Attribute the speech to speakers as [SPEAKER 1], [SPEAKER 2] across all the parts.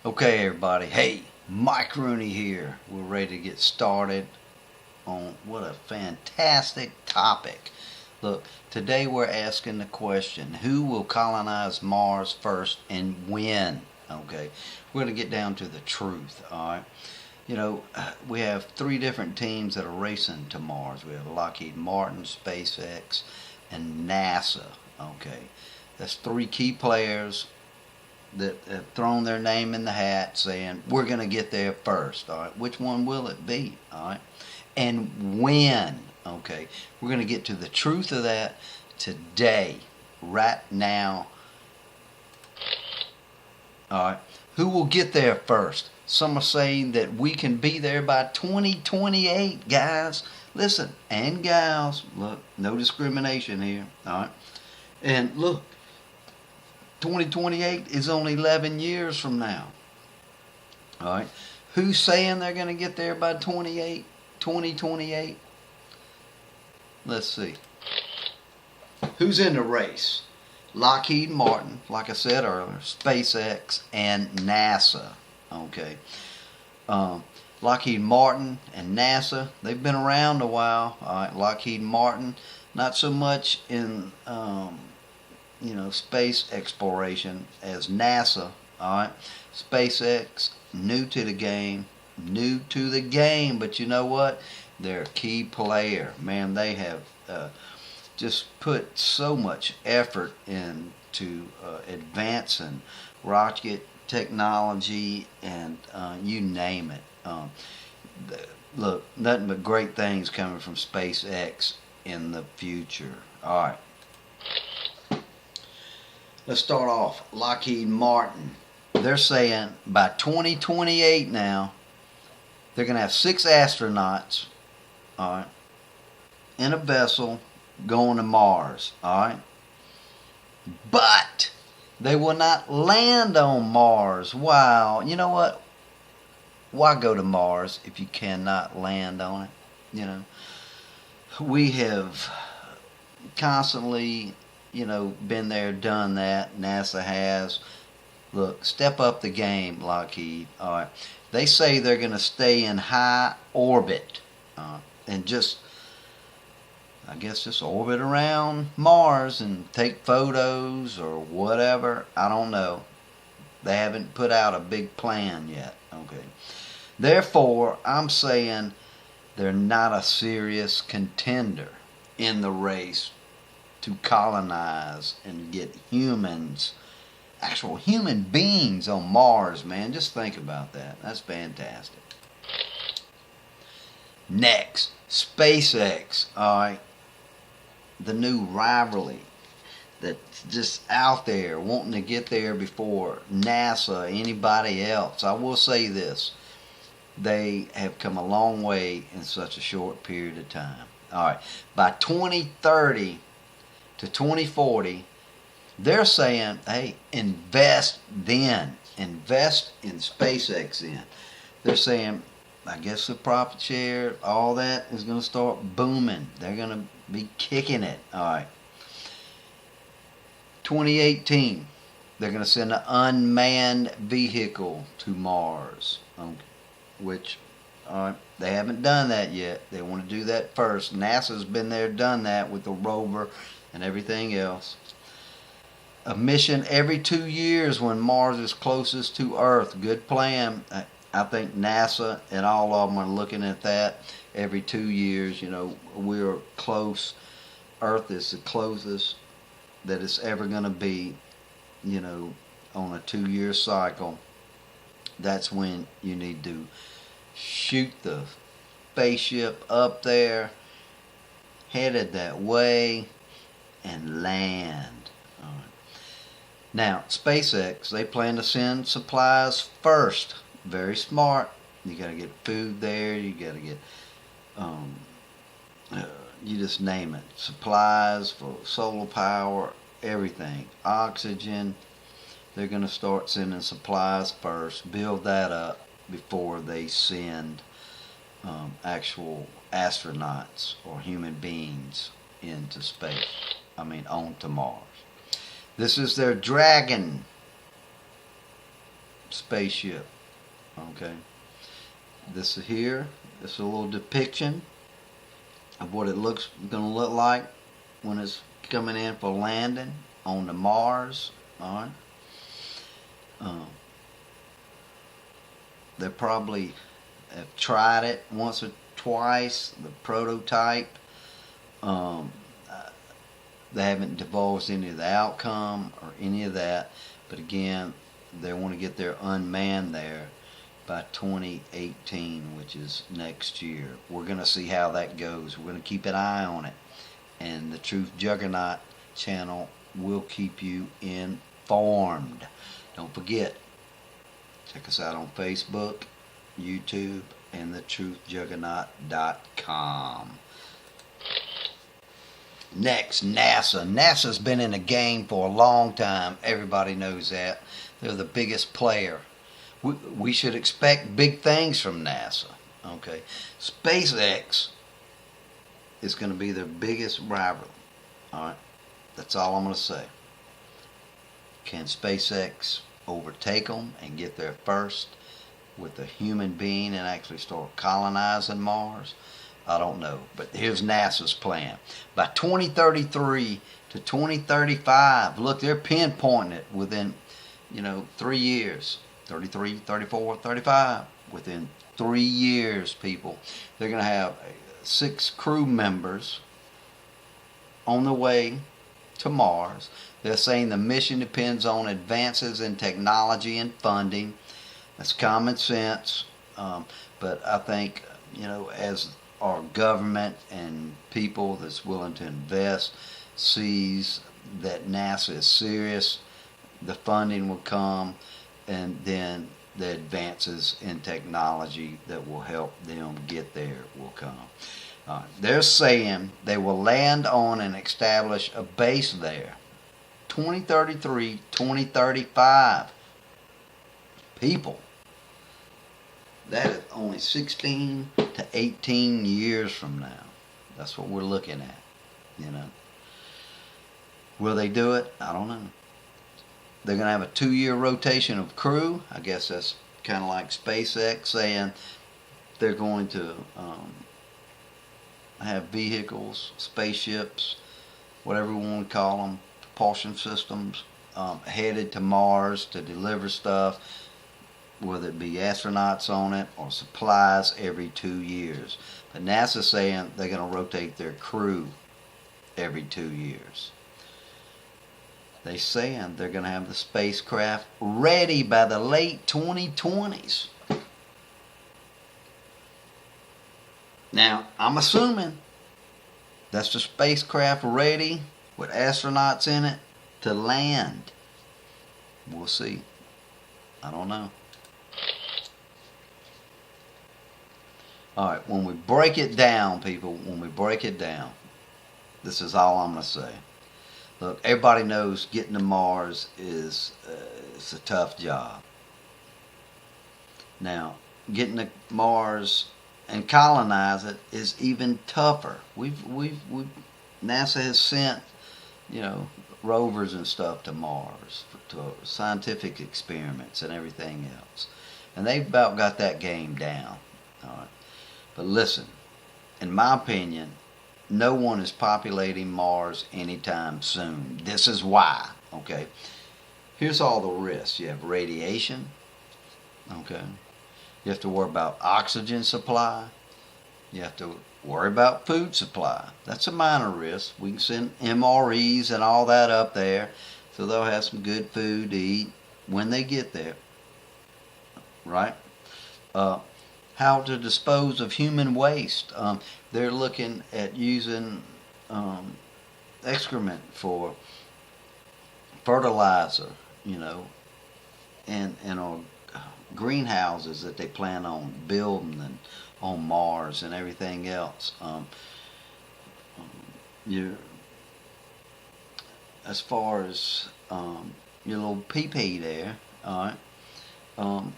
[SPEAKER 1] Okay, everybody. Hey, Mike Rooney here. We're ready to get started on what a fantastic topic. Look, today we're asking the question, who will colonize Mars first and when? Okay, we're going to get down to the truth, all right? We have three different teams that are racing to Mars. We have Lockheed Martin, SpaceX, and NASA, okay? That's three key players that have thrown their name in the hat saying, we're going to get there first, all right? Which one will it be, all right? And when, okay? We're going to get to the truth of that today, right now, all right? Who will get there first? Some are saying that we can be there by 2028, guys. Listen, and gals, look, no discrimination here, all right? And look, 2028 is only 11 years from now. All right. Who's saying they're going to get there by 2028? Let's see. Who's in the race? Lockheed Martin, like I said earlier, SpaceX, and NASA. Okay. Lockheed Martin and NASA, they've been around a while. All right. Lockheed Martin, not so much in space exploration as NASA. All right, SpaceX new to the game, but you know what? They're a key player. Man, they have just put so much effort into advancing rocket technology and you name it. Look, nothing but great things coming from SpaceX in the future. All right. Let's start off. Lockheed Martin. They're saying by 2028 now, they're going to have 6 astronauts, all right, in a vessel going to Mars, all right? But they will not land on Mars. Wow. You know what? Why go to Mars if you cannot land on it? We have constantly been there, done that. NASA has. Look, step up the game, Lockheed. All right. They say they're going to stay in high orbit and just orbit around Mars and take photos or whatever. I don't know. They haven't put out a big plan yet. Okay. Therefore, I'm saying they're not a serious contender in the race to colonize and get humans, actual human beings on Mars, man. Just think about that. That's fantastic. Next, SpaceX. All right. The new rivalry that's just out there wanting to get there before NASA, anybody else. I will say this. They have come a long way in such a short period of time. All right. By 2030 to 2040, they're saying, hey, invest in SpaceX then. They're saying, I guess the profit share, all that is going to start booming. They're going to be kicking it. All right. 2018, they're going to send an unmanned vehicle to Mars, which they haven't done that yet. They want to do that first. NASA's been there, done that with the rover and everything else. A mission every 2 years when Mars is closest to Earth. Good plan. I think NASA and all of them are looking at that every 2 years. We're close. Earth is the closest that it's ever going to be, on a 2-year cycle. That's when you need to shoot the spaceship up there, headed that way, and land. All right. Now, SpaceX, they plan to send supplies first. Very smart. You got to get food there. You got to get, you just name it. Supplies for solar power, everything. Oxygen. They're going to start sending supplies first. Build that up before they send actual astronauts or human beings into space. onto Mars. This is their Dragon spaceship. Okay. This is here. This is a little depiction of what it looks going to look like when it's coming in for landing on the Mars. All right. They probably have tried it once or twice, the prototype. They haven't divulged any of the outcome or any of that, but again, they want to get their unmanned there by 2018, which is next year. We're going to see how that goes. We're going to keep an eye on it, and the Truth Juggernaut channel will keep you informed. Don't forget, check us out on Facebook, YouTube, and thetruthjuggernaut.com. Next, NASA. NASA's been in the game for a long time. Everybody knows that. They're the biggest player. We should expect big things from NASA. Okay, SpaceX is going to be their biggest rival. All right, that's all I'm going to say. Can SpaceX overtake them and get there first with a human being and actually start colonizing Mars? I don't know, but here's NASA's plan. By 2033 to 2035, look, they're pinpointing it within, 3 years. 33, 34, 35. Within 3 years, people, they're going to have 6 crew members on the way to Mars. They're saying the mission depends on advances in technology and funding. That's common sense, but I think, as our government and people that's willing to invest sees that NASA is serious, the funding will come, and then the advances in technology that will help them get there will come. They're saying they will land on and establish a base there. 2033, 2035. People. That is only 16 to 18 years from now. That's what we're looking at, Will they do it? I don't know. They're going to have a 2-year rotation of crew. I guess that's kind of like SpaceX saying they're going to have vehicles, spaceships, whatever we want to call them, propulsion systems, headed to Mars to deliver stuff, whether it be astronauts on it or supplies every 2 years. But NASA's saying they're going to rotate their crew every 2 years. They're saying they're going to have the spacecraft ready by the late 2020s. Now, I'm assuming that's the spacecraft ready with astronauts in it to land. We'll see. I don't know. Alright, when we break it down, people, this is all I'm going to say. Look, everybody knows getting to Mars is it's a tough job. Now, getting to Mars and colonize it is even tougher. NASA has sent, rovers and stuff to Mars to scientific experiments and everything else, and they've about got that game down. All right. But listen, in my opinion, no one is populating Mars anytime soon. This is why, okay? Here's all the risks. You have radiation, okay? You have to worry about oxygen supply. You have to worry about food supply. That's a minor risk. We can send MREs and all that up there, so they'll have some good food to eat when they get there, right? How to dispose of human waste. They're looking at using excrement for fertilizer, and greenhouses that they plan on building and on Mars and everything else. As far as your little pee-pee there, all right.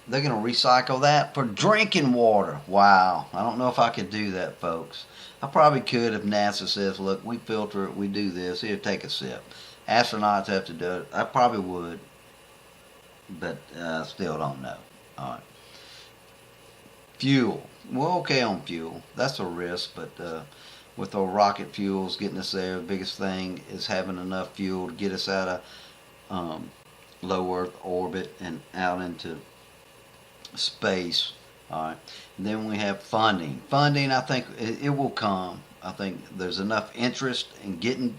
[SPEAKER 1] They're going to recycle that for drinking water. Wow. I don't know if I could do that, folks. I probably could if NASA says, look, we filter it, we do this. Here, take a sip. Astronauts have to do it. I probably would. but still don't know. All right. Fuel. We're okay on fuel. That's a risk, but with our rocket fuels getting us there, the biggest thing is having enough fuel to get us out of low Earth orbit and out into space. All right. And then we have funding. Funding, I think it will come. I think there's enough interest in getting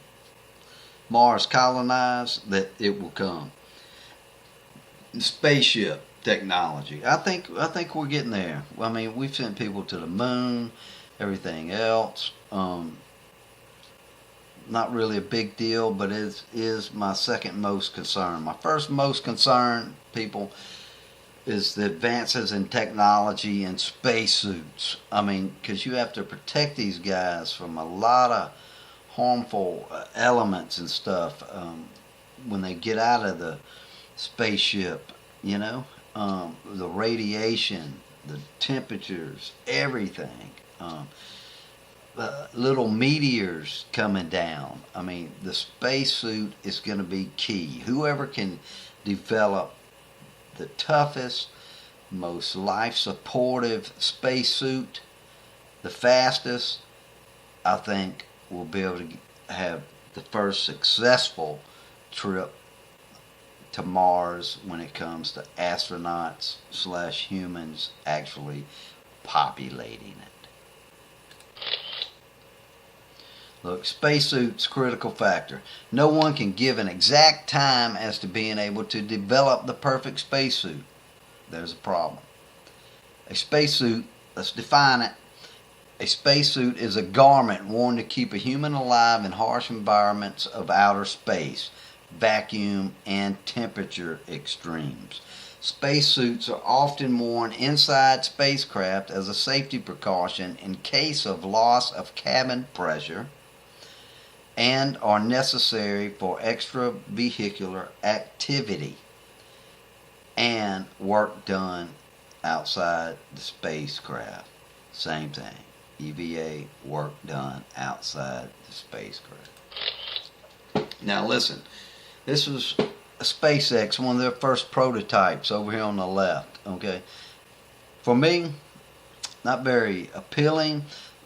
[SPEAKER 1] Mars colonized that it will come. Spaceship technology. I think we're getting there. I mean, we've sent people to the moon, everything else. Not really a big deal, but it is my second most concern. My first most concern, people, is the advances in technology and spacesuits. I mean, because you have to protect these guys from a lot of harmful elements and stuff when they get out of the spaceship, you know, the radiation, the temperatures, everything. Little meteors coming down. I mean, the spacesuit is going to be key. Whoever can develop the toughest, most life-supportive spacesuit, the fastest, I think will be able to have the first successful trip to Mars when it comes to astronauts / humans actually populating it. Look, spacesuit's critical factor. No one can give an exact time as to being able to develop the perfect spacesuit. There's a problem. A spacesuit, let's define it. A spacesuit is a garment worn to keep a human alive in harsh environments of outer space, vacuum, and temperature extremes. Spacesuits are often worn inside spacecraft as a safety precaution in case of loss of cabin pressure, and are necessary for extravehicular activity and work done outside the spacecraft. Same thing. EVA, work done outside the spacecraft. Now listen, this was a SpaceX, one of their first prototypes over here on the left. Okay, for me, not very appealing.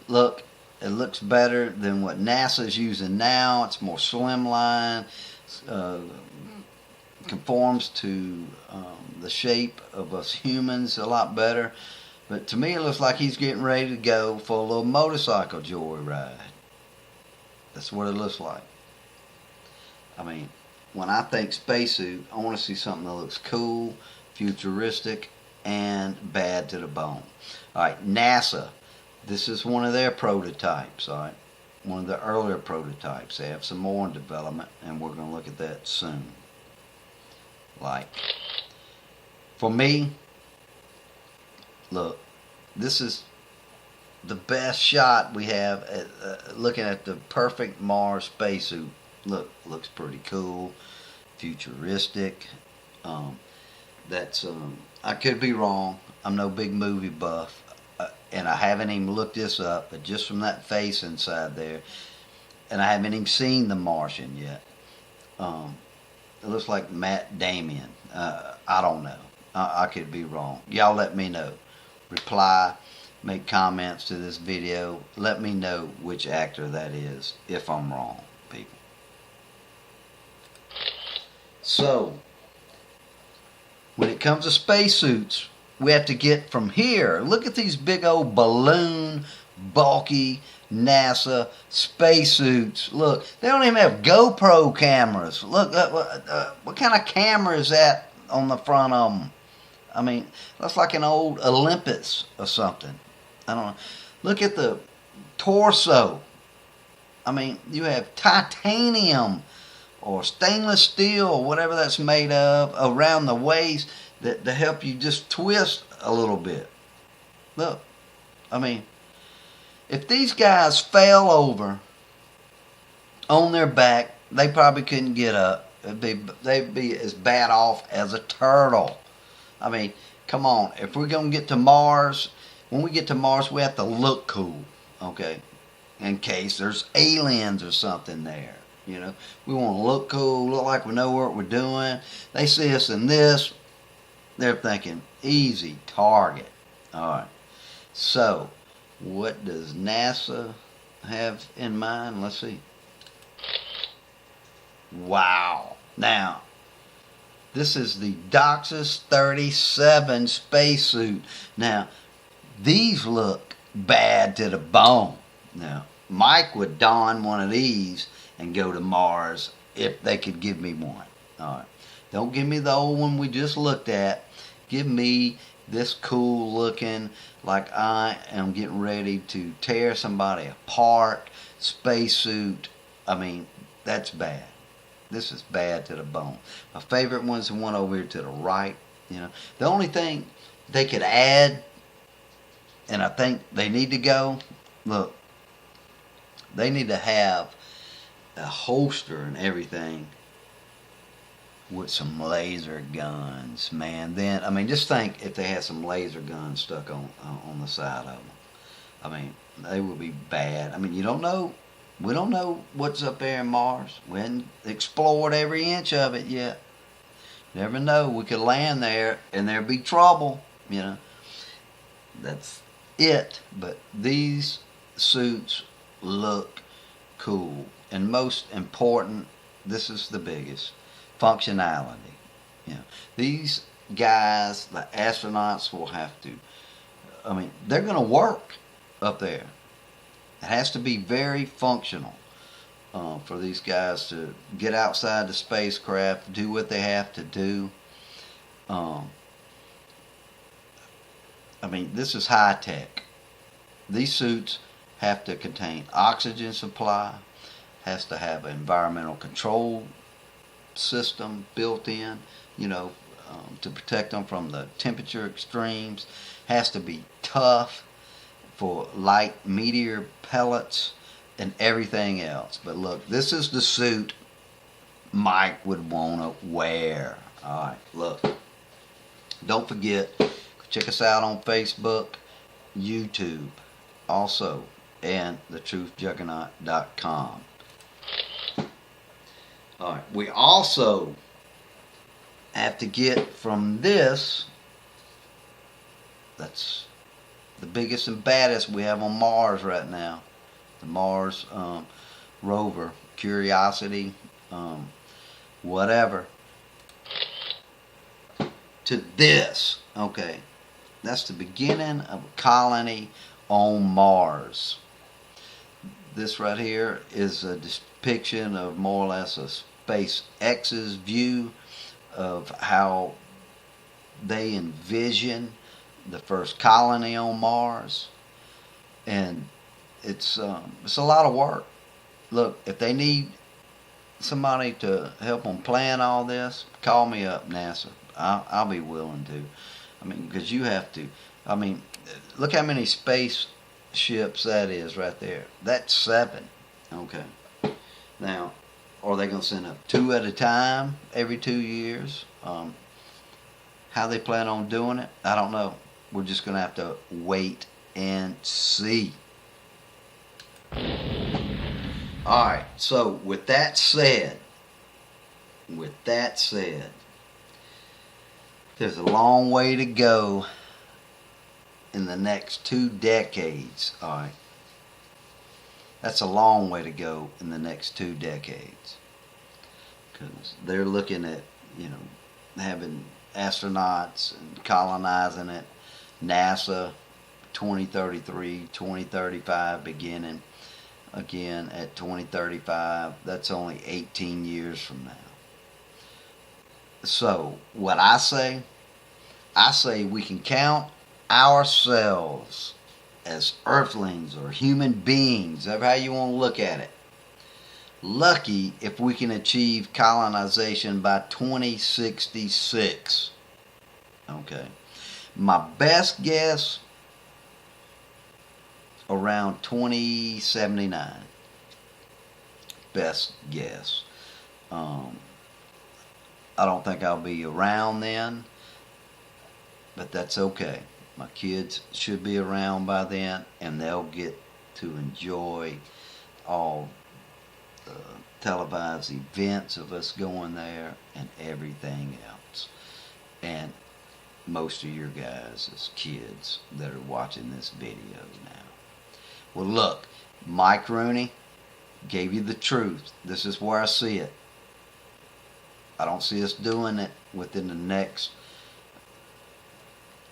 [SPEAKER 1] Look, it looks better than what NASA's using now. It's more slimline, conforms to the shape of us humans a lot better. But to me, it looks like he's getting ready to go for a little motorcycle joyride. That's what it looks like. I mean, when I think spacesuit, I want to see something that looks cool, futuristic, and bad to the bone. All right, NASA. This is one of their prototypes, all right? One of the earlier prototypes. They have some more in development, and we're going to look at that soon. Like, for me, look, this is the best shot we have at looking at the perfect Mars spacesuit. Look, looks pretty cool, futuristic. I could be wrong. I'm no big movie buff. And I haven't even looked this up, but just from that face inside there, and I haven't even seen The Martian yet. It looks like Matt Damon. I don't know. I could be wrong. Y'all let me know. Reply, make comments to this video. Let me know which actor that is, if I'm wrong, people. So, when it comes to spacesuits, we have to get from here. Look at these big old balloon, bulky NASA spacesuits. Look, they don't even have GoPro cameras. Look, what kind of camera is that on the front of them? I mean, that's like an old Olympus or something. I don't know. Look at the torso. I mean, you have titanium or stainless steel or whatever that's made of around the waist to help you just twist a little bit. Look, I mean, if these guys fell over on their back, they probably couldn't get up. They'd be as bad off as a turtle. I mean, come on. If we're going to get to Mars, when we get to Mars, we have to look cool, okay? In case there's aliens or something there, you know. We want to look cool, look like we know what we're doing. They see us in this, They're thinking easy target. All right. So, what does NASA have in mind? Let's see. Wow. Now, this is the Doxus 37 spacesuit. Now, these look bad to the bone. Now, Mike would don one of these and go to Mars if they could give me one. All right. Don't give me the old one we just looked at. Give me this cool looking, like I am getting ready to tear somebody apart spacesuit. I mean, that's bad. This is bad to the bone. My favorite one's the one over here to the right. You know, the only thing they could add, and I think they need to go, look, they need to have a holster and everything with some laser guns, man. Then, I mean, just think if they had some laser guns stuck on the side of them. I mean, they would be bad. I mean, you don't know. We don't know what's up there in Mars. We haven't explored every inch of it yet. Never know. We could land there and there'd be trouble, you know. That's it. But these suits look cool. And most important, this is the biggest, functionality. You know, these guys, the astronauts, will have to, I mean, they're going to work up there. It has to be very functional for these guys to get outside the spacecraft, do what they have to do. I mean, this is high tech. These suits have to contain oxygen supply, has to have an environmental control system built in, you know, to protect them from the temperature extremes, has to be tough for light meteor pellets and everything else. But look, this is the suit Mike would want to wear. Alright, look. Don't forget, check us out on Facebook, YouTube, also, and thetruthjuggernaut.com. Alright, we also have to get from this, that's the biggest and baddest we have on Mars right now, the Mars rover, Curiosity, whatever, to this. Okay, that's the beginning of a colony on Mars. This right here is a depiction of more or less a SpaceX's view of how they envision the first colony on Mars, and it's a lot of work. Look, if they need somebody to help them plan all this, call me up, NASA. I'll be willing to. I mean, because you have to. I mean, look how many spaceships that is right there. That's 7. Okay. Now, are they going to send up 2 at a time every 2 years? How they plan on doing it, I don't know. We're just going to have to wait and see. Alright, so with that said, there's a long way to go in the next 2 decades. Alright, that's a long way to go in the next 2 decades. Because they're looking at, you know, having astronauts and colonizing it. NASA 2033, 2035 beginning again at 2035. That's only 18 years from now. So what I say we can count ourselves as earthlings or human beings, however how you want to look at it, lucky if we can achieve colonization by 2066. Okay. My best guess, around 2079. Best guess. I don't think I'll be around then, but that's okay. My kids should be around by then, and they'll get to enjoy all the televised events of us going there and everything else. And most of your guys as kids that are watching this video now. Well, look, Mike Rooney gave you the truth. This is where I see it. I don't see us doing it within the next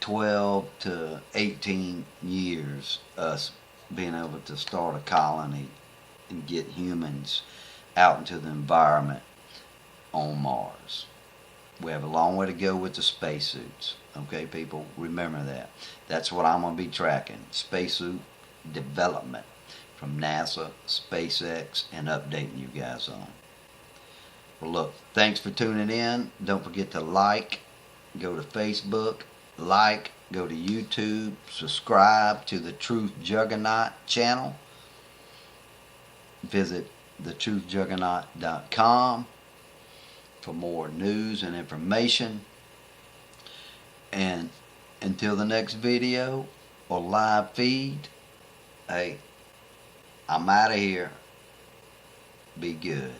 [SPEAKER 1] 12 to 18 years, us being able to start a colony and get humans out into the environment on Mars. We have a long way to go with the spacesuits. Okay, people, remember that. That's what I'm going to be tracking. Spacesuit development from NASA, SpaceX, and updating you guys on. Well, look, thanks for tuning in. Don't forget to like, go to Facebook, like, go to YouTube, subscribe to the Truth Juggernaut channel. Visit thetruthjuggernaut.com for more news and information. And until the next video or live feed, hey, I'm out of here. Be good.